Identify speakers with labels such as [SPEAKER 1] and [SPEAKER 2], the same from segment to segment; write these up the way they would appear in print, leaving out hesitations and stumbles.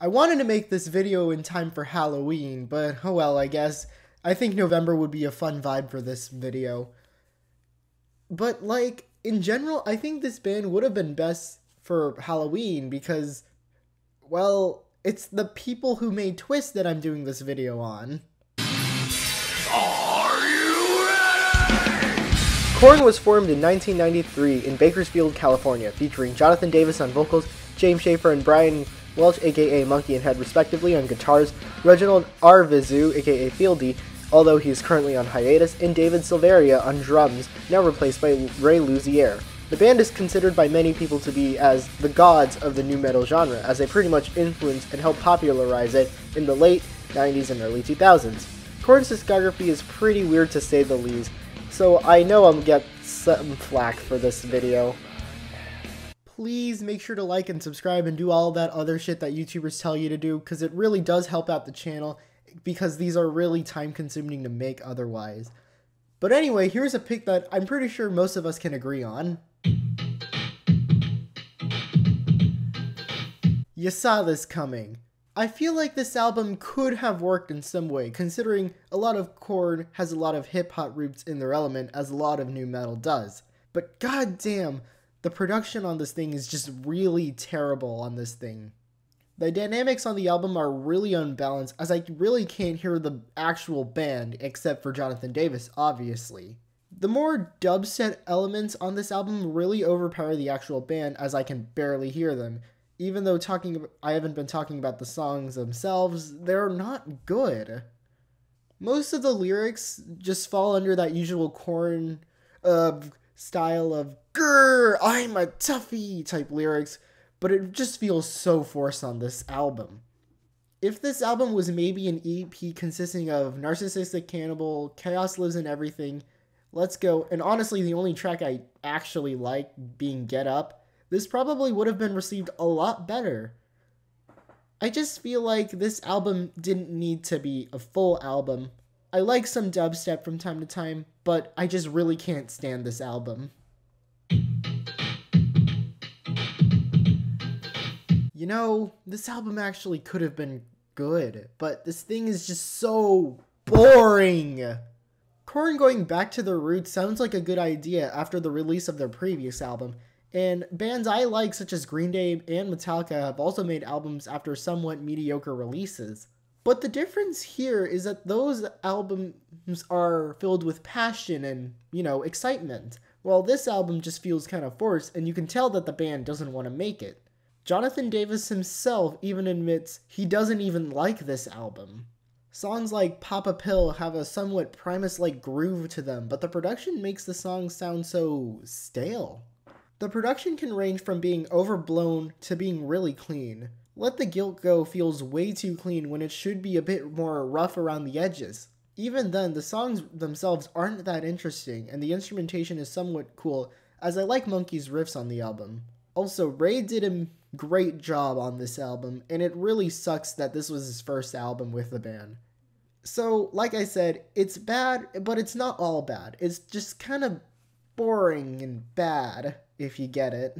[SPEAKER 1] I wanted to make this video in time for Halloween, but oh well, I guess. I think November would be a fun vibe for this video. But like, in general, I think this band would have been best for Halloween because, well, it's the people who made Twist that I'm doing this video on.
[SPEAKER 2] Are you ready?
[SPEAKER 1] Korn was formed in 1993 in Bakersfield, California, featuring Jonathan Davis on vocals, James Schaefer and Brian Welch, aka Monkey and Head, respectively, on guitars, Reginald Arvizu, aka Fieldy, although he is currently on hiatus, and David Silveria on drums, now replaced by Ray Luzier. The band is considered by many people to be as the gods of the nu metal genre, as they pretty much influenced and helped popularize it in the late 90s and early 2000s. Korn's discography is pretty weird to say the least, so I know I'm gonna get some flack for this video. Please make sure to like and subscribe and do all that other shit that YouTubers tell you to do, because it really does help out the channel, because these are really time consuming to make otherwise. But anyway, here's a pick that I'm pretty sure most of us can agree on. You saw this coming. I feel like this album could have worked in some way, considering a lot of Korn has a lot of hip-hop roots in their element, as a lot of nu metal does. But goddamn, the production on this thing is just really terrible on this thing. The dynamics on the album are really unbalanced, as I really can't hear the actual band, except for Jonathan Davis, obviously. The more dubstep elements on this album really overpower the actual band, as I can barely hear them. Even though I haven't been talking about the songs themselves, they're not good. Most of the lyrics just fall under that usual Korn style of "grr, I'm a toughie" type lyrics, but it just feels so forced on this album. If this album was maybe an EP consisting of Narcissistic Cannibal, Chaos Lives in Everything, Let's Go, and honestly the only track I actually like being Get Up, this probably would have been received a lot better. I just feel like this album didn't need to be a full album. I like some dubstep from time to time, but I just really can't stand this album. You know, this album actually could have been good, but this thing is just so boring. Korn going back to their roots sounds like a good idea after the release of their previous album, and bands I like such as Green Day and Metallica have also made albums after somewhat mediocre releases. But the difference here is that those albums are filled with passion and, excitement, while this album just feels kind of forced, and you can tell that the band doesn't want to make it. Jonathan Davis himself even admits he doesn't even like this album. Songs like Papa Pill have a somewhat Primus-like groove to them, but the production makes the songs sound so stale. The production can range from being overblown to being really clean. Let the Guilt Go feels way too clean when it should be a bit more rough around the edges. Even then, the songs themselves aren't that interesting, and the instrumentation is somewhat cool, as I like Monkey's riffs on the album. Also, Ray did a great job on this album, and it really sucks that this was his first album with the band. So, like I said, it's bad, but it's not all bad. It's just kind of boring and bad, if you get it.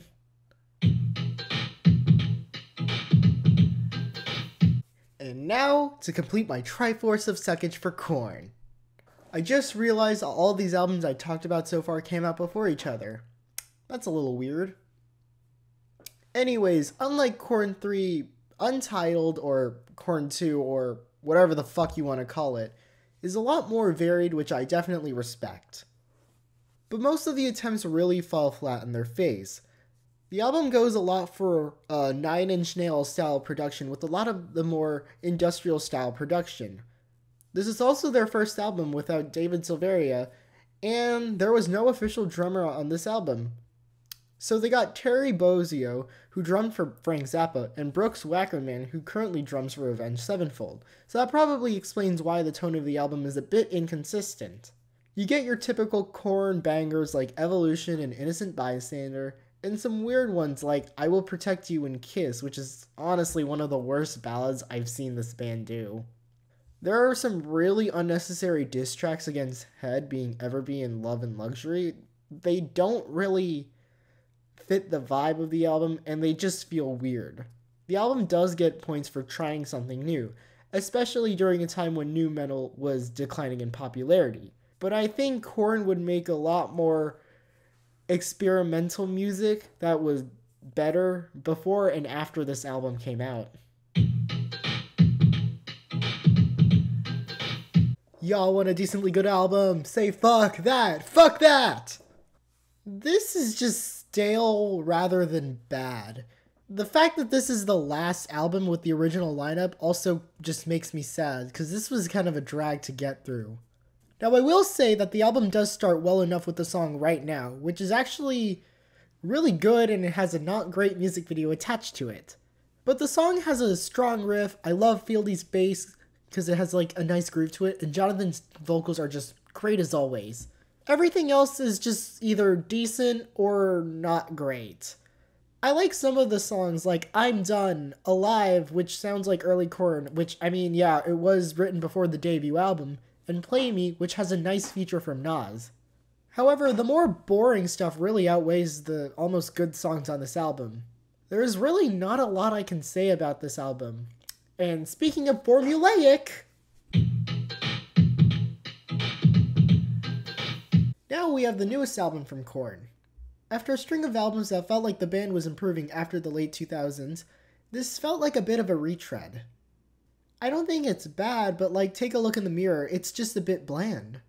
[SPEAKER 1] And now, to complete my Triforce of Suckage for Korn. I just realized all these albums I talked about so far came out before each other. That's a little weird. Anyways, unlike Korn 3, Untitled, or Korn 2, or whatever the fuck you want to call it, is a lot more varied, which I definitely respect. But most of the attempts really fall flat in their face. The album goes a lot for a 9 Inch Nails style production with a lot of the more industrial style production. This is also their first album without David Silveria, and there was no official drummer on this album. So they got Terry Bozzio, who drummed for Frank Zappa, and Brooks Wackerman, who currently drums for Avenged Sevenfold. So that probably explains why the tone of the album is a bit inconsistent. You get your typical Korn bangers like Evolution and Innocent Bystander, and some weird ones like I Will Protect You and Kiss, which is honestly one of the worst ballads I've seen this band do. There are some really unnecessary diss tracks against Head, being Everbee and Love and Luxury. They don't really fit the vibe of the album, and they just feel weird. The album does get points for trying something new, especially during a time when nu metal was declining in popularity. But I think Korn would make a lot more experimental music that was better before and after this album came out. Y'all want a decently good album? Say fuck that! Fuck that! This is just stale rather than bad. The fact that this is the last album with the original lineup also just makes me sad, because this was kind of a drag to get through. Now, I will say that the album does start well enough with the song Right Now, which is actually really good and it has a not great music video attached to it. But the song has a strong riff. I love Fieldy's bass because it has like a nice groove to it, and Jonathan's vocals are just great as always. Everything else is just either decent or not great. I like some of the songs like I'm Done, Alive, which sounds like early Korn, which, I mean, yeah, it was written before the debut album, and Play Me, which has a nice feature from Nas. However, the more boring stuff really outweighs the almost good songs on this album. There is really not a lot I can say about this album. And speaking of formulaic, now we have the newest album from Korn. After a string of albums that felt like the band was improving after the late 2000s, this felt like a bit of a retread. I don't think it's bad, but like, take a look in the mirror, it's just a bit bland.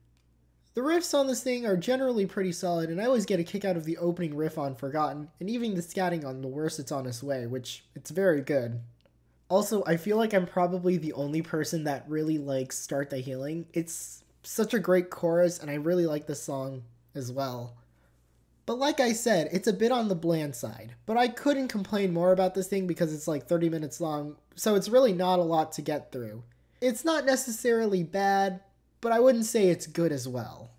[SPEAKER 1] The riffs on this thing are generally pretty solid, and I always get a kick out of the opening riff on Forgotten, and even the scatting on The Worst It's On Its Way, which, it's very good. Also, I feel like I'm probably the only person that really likes Start the Healing. It's such a great chorus, and I really like this song as well. But like I said, it's a bit on the bland side. But I couldn't complain more about this thing because it's like 30 minutes long, so it's really not a lot to get through. It's not necessarily bad, but I wouldn't say it's good as well.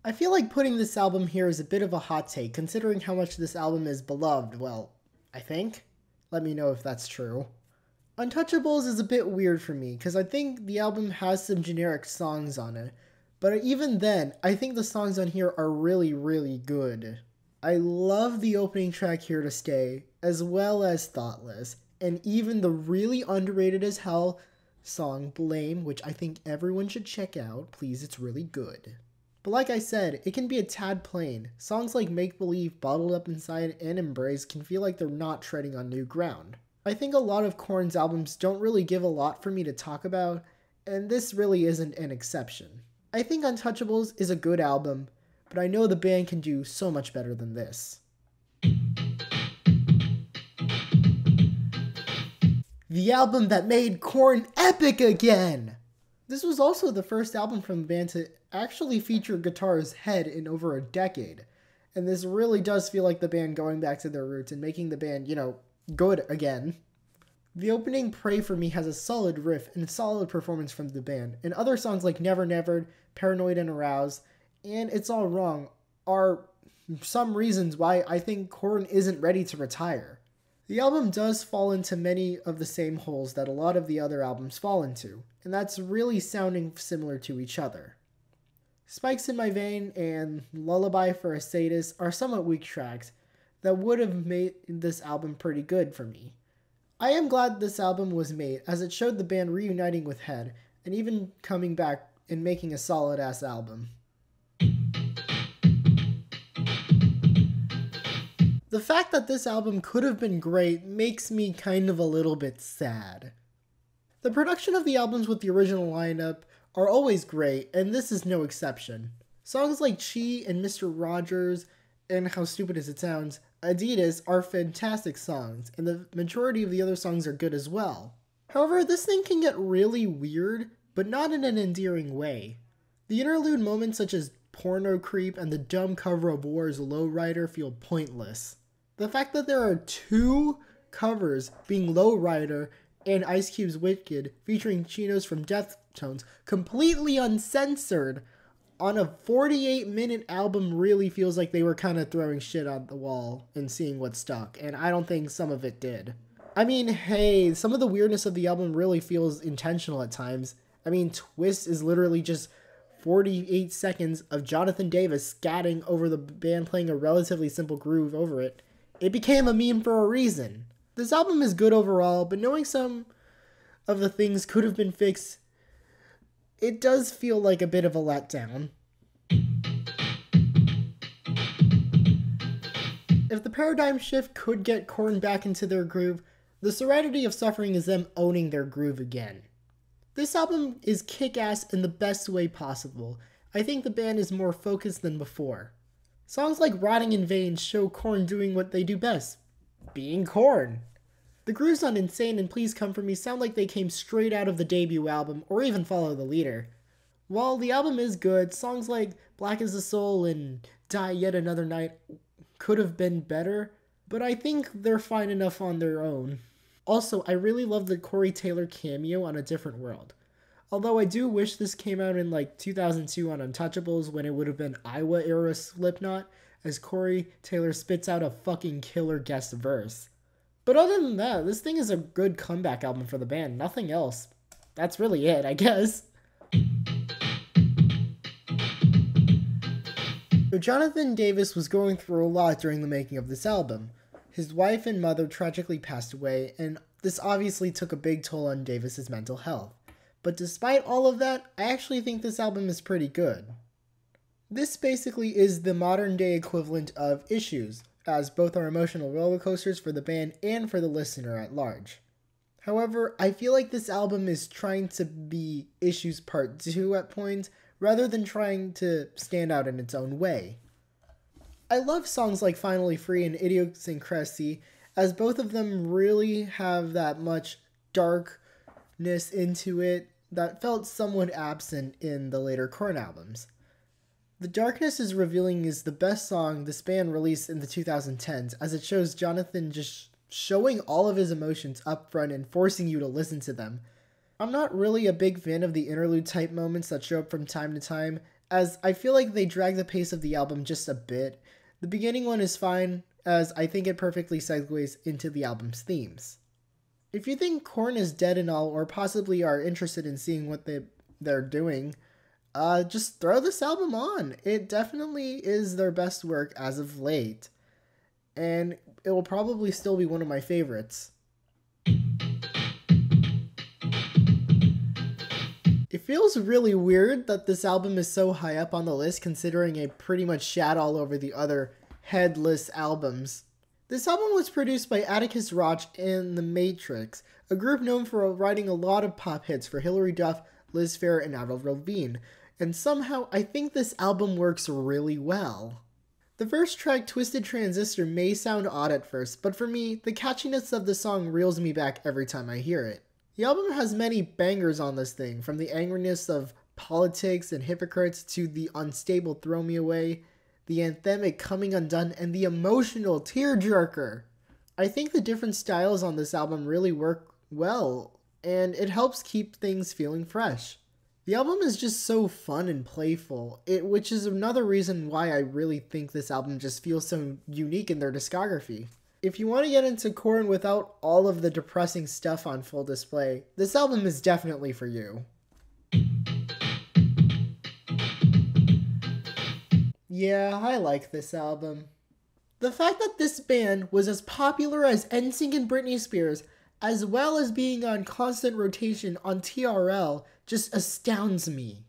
[SPEAKER 1] I feel like putting this album here is a bit of a hot take, considering how much this album is beloved. Well, I think? Let me know if that's true. Untouchables is a bit weird for me, because I think the album has some generic songs on it, but even then, I think the songs on here are really, really good. I love the opening track Here to Stay, as well as Thoughtless, and even the really underrated as hell song Blame, which I think everyone should check out. Please, it's really good. But like I said, it can be a tad plain. Songs like Make Believe, Bottled Up Inside, and Embrace can feel like they're not treading on new ground. I think a lot of Korn's albums don't really give a lot for me to talk about, and this really isn't an exception. I think Untouchables is a good album, but I know the band can do so much better than this. The album that made Korn epic again! This was also the first album from the band to actually feature Guitar's head in over a decade, and this really does feel like the band going back to their roots and making the band, good again. The opening Pray For Me has a solid riff and a solid performance from the band, and other songs like Never Nevered, Paranoid and Aroused, and It's All Wrong are some reasons why I think Korn isn't ready to retire. The album does fall into many of the same holes that a lot of the other albums fall into, and that's really sounding similar to each other. Spikes in My Vein and Lullaby for a Sadist are somewhat weak tracks that would have made this album pretty good for me. I am glad this album was made, as it showed the band reuniting with Head, and even coming back and making a solid-ass album. The fact that this album could have been great makes me kind of a little bit sad. The production of the albums with the original lineup are always great, and this is no exception. Songs like Chi and Mr. Rogers and How Stupid As It Sounds, Adidas are fantastic songs, and the majority of the other songs are good as well. However, this thing can get really weird, but not in an endearing way. The interlude moments such as Porno Creep and the dumb cover of War's Lowrider feel pointless. The fact that there are two covers, being Lowrider and Ice Cube's Wicked, featuring Chinos from Deftones, completely uncensored, on a 48-minute album really feels like they were kind of throwing shit on the wall and seeing what stuck, and I don't think some of it did. I mean, hey, some of the weirdness of the album really feels intentional at times. I mean, Twist is literally just 48 seconds of Jonathan Davis scatting over the band playing a relatively simple groove over it, it became a meme for a reason. This album is good overall, but knowing some of the things could have been fixed, it does feel like a bit of a letdown. If the paradigm shift could get Korn back into their groove, the Serenity of Suffering is them owning their groove again. This album is kick-ass in the best way possible. I think the band is more focused than before. Songs like Rotting in Vain show Korn doing what they do best, being Korn. The grooves on Insane and Please Come For Me sound like they came straight out of the debut album, or even Follow the Leader. While the album is good, songs like Black as a Soul and Die Yet Another Night could have been better, but I think they're fine enough on their own. Also, I really love the Corey Taylor cameo on A Different World. Although I do wish this came out in like 2002 on Untouchables when it would have been Iowa era Slipknot, as Corey Taylor spits out a fucking killer guest verse. But other than that, this thing is a good comeback album for the band, nothing else. That's really it, I guess. So Jonathan Davis was going through a lot during the making of this album. His wife and mother tragically passed away, and this obviously took a big toll on Davis's mental health. But despite all of that, I actually think this album is pretty good. This basically is the modern day equivalent of Issues, as both are emotional roller coasters for the band and for the listener at large. However, I feel like this album is trying to be Issues Part 2 at points, rather than trying to stand out in its own way. I love songs like Finally Free and Idiosyncrasy, as both of them really have that much darkness into it that felt somewhat absent in the later Korn albums. The Darkness is Revealing is the best song this band released in the 2010s, as it shows Jonathan just showing all of his emotions up front and forcing you to listen to them. I'm not really a big fan of the interlude type moments that show up from time to time, as I feel like they drag the pace of the album just a bit. The beginning one is fine, as I think it perfectly segues into the album's themes. If you think Korn is dead and all, or possibly are interested in seeing what they're doing, just throw this album on. It definitely is their best work as of late, and it will probably still be one of my favorites. It feels really weird that this album is so high up on the list considering it pretty much shat all over the other headless albums. This album was produced by Atticus Ross and The Matrix, a group known for writing a lot of pop hits for Hilary Duff, Liz Phair, and Avril Lavigne, and somehow I think this album works really well. The first track, Twisted Transistor, may sound odd at first, but for me, the catchiness of the song reels me back every time I hear it. The album has many bangers on this thing, from the angriness of Politics and Hypocrites to the unstable Throw Me Away, the anthemic Coming Undone, and the emotional Tearjerker. I think the different styles on this album really work well, and it helps keep things feeling fresh. The album is just so fun and playful, which is another reason why I really think this album just feels so unique in their discography. If you want to get into Korn without all of the depressing stuff on full display, this album is definitely for you. Yeah, I like this album. The fact that this band was as popular as NSYNC and Britney Spears, as well as being on constant rotation on TRL, just astounds me.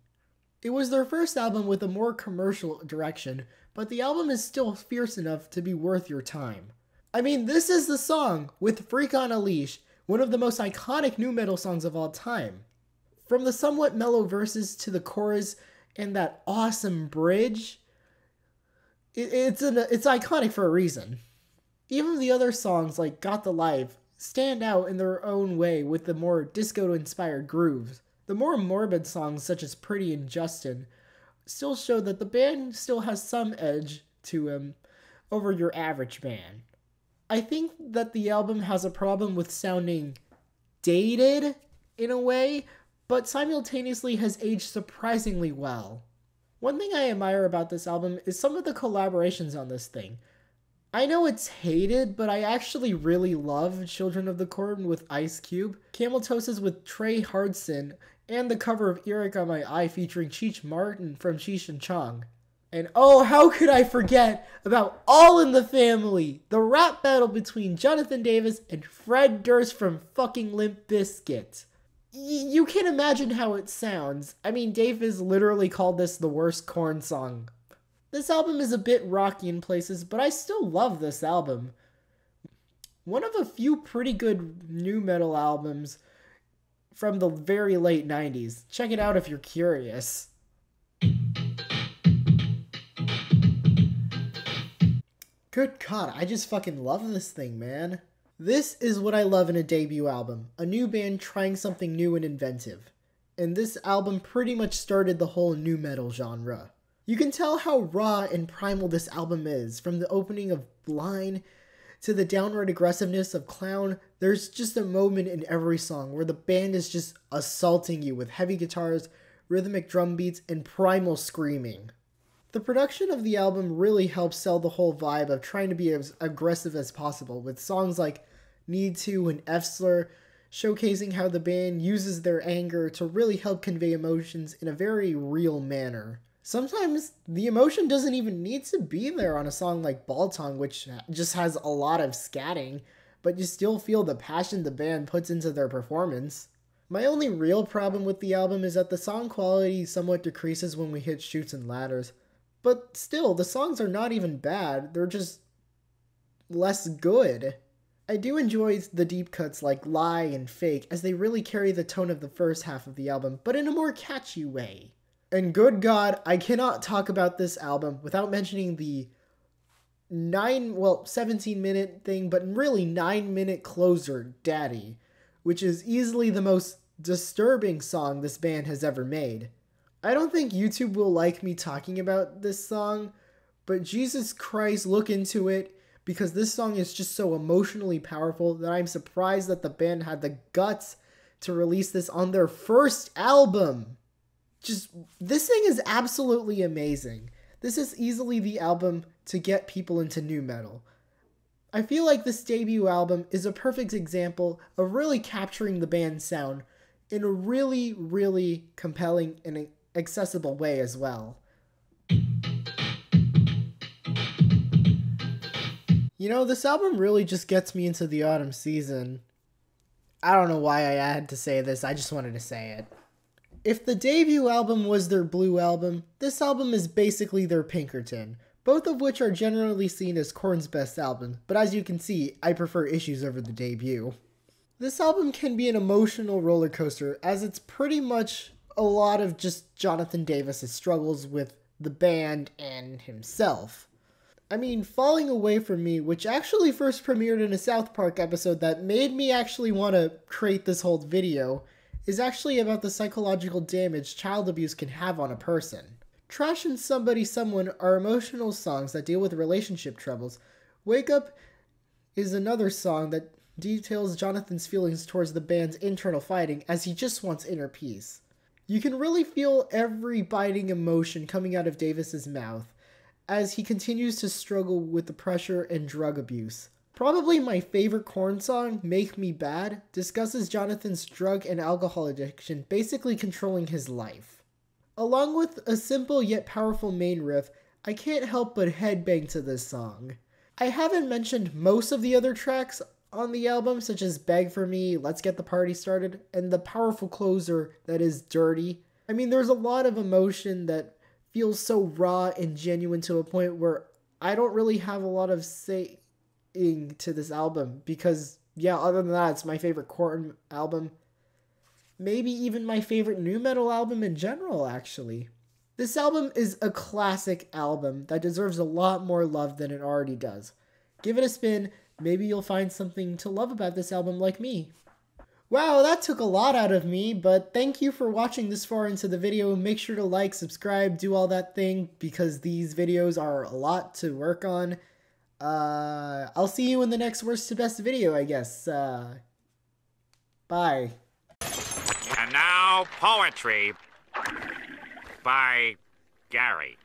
[SPEAKER 1] It was their first album with a more commercial direction, but the album is still fierce enough to be worth your time. I mean, this is the song with Freak on a Leash, one of the most iconic nu metal songs of all time. From the somewhat mellow verses to the chorus and that awesome bridge, it's iconic for a reason. Even the other songs like Got the Life stand out in their own way with the more disco-inspired grooves. The more morbid songs such as Pretty and Justin still show that the band still has some edge to them over your average band. I think that the album has a problem with sounding dated in a way, but simultaneously has aged surprisingly well. One thing I admire about this album is some of the collaborations on this thing. I know it's hated, but I actually really love Children of the Corn with Ice Cube, Camel Toes with Trey Hardson, and the cover of Eric on My Eye featuring Cheech Martin from Cheech and Chong. And oh, how could I forget about All in the Family, the rap battle between Jonathan Davis and Fred Durst from fucking Limp Bizkit. You can imagine how it sounds. I mean, Davis literally called this the worst Korn song. This album is a bit rocky in places, but I still love this album. One of a few pretty good nu metal albums from the very late 90s. Check it out if you're curious. Good God, I just fucking love this thing, man. This is what I love in a debut album. A new band trying something new and inventive. And this album pretty much started the whole nu metal genre. You can tell how raw and primal this album is. From the opening of Blind to the downward aggressiveness of Clown, there's just a moment in every song where the band is just assaulting you with heavy guitars, rhythmic drum beats, and primal screaming. The production of the album really helps sell the whole vibe of trying to be as aggressive as possible, with songs like Need To and F-Slur showcasing how the band uses their anger to really help convey emotions in a very real manner. Sometimes the emotion doesn't even need to be there on a song like Ball Tongue, which just has a lot of scatting, but you still feel the passion the band puts into their performance. My only real problem with the album is that the song quality somewhat decreases when we hit Chutes and Ladders. But still, the songs are not even bad, they're just less good. I do enjoy the deep cuts like Lie and Fake, as they really carry the tone of the first half of the album, but in a more catchy way. And good God, I cannot talk about this album without mentioning the 17-minute thing, but really 9-minute closer, Daddy, which is easily the most disturbing song this band has ever made. I don't think YouTube will like me talking about this song, but Jesus Christ, look into it, because this song is just so emotionally powerful that I'm surprised that the band had the guts to release this on their first album. This thing is absolutely amazing. This is easily the album to get people into nu metal. I feel like this debut album is a perfect example of really capturing the band's sound in a really, really compelling and accessible way as well. You know, this album really just gets me into the autumn season. I don't know why I had to say this, I just wanted to say it. If the debut album was their Blue album, this album is basically their Pinkerton, both of which are generally seen as Korn's best albums, but as you can see, I prefer Issues over the debut. This album can be an emotional roller coaster, as it's pretty much a lot of just Jonathan Davis' struggles with the band and himself. I mean, Falling Away From Me, which actually first premiered in a South Park episode that made me actually want to create this whole video, is actually about the psychological damage child abuse can have on a person. Trash and Somebody Someone are emotional songs that deal with relationship troubles. Wake Up is another song that details Jonathan's feelings towards the band's internal fighting, as he just wants inner peace. You can really feel every biting emotion coming out of Davis's mouth as he continues to struggle with the pressure and drug abuse. Probably my favorite Korn song, Make Me Bad, discusses Jonathan's drug and alcohol addiction basically controlling his life. Along with a simple yet powerful main riff, I can't help but headbang to this song. I haven't mentioned most of the other tracks on the album, such as Beg For Me, Let's Get the Party Started, and the powerful closer that is Dirty. I mean, there's a lot of emotion that feels so raw and genuine to a point where I don't really have a lot of saying to this album, because yeah, other than that, it's my favorite Korn album. Maybe even my favorite nu metal album in general, actually. This album is a classic album that deserves a lot more love than it already does. Give it a spin, maybe you'll find something to love about this album like me. Wow, that took a lot out of me, but thank you for watching this far into the video. Make sure to like, subscribe, do all that thing, because these videos are a lot to work on. I'll see you in the next worst to best video, I guess. Bye.
[SPEAKER 3] And now, poetry by Gary.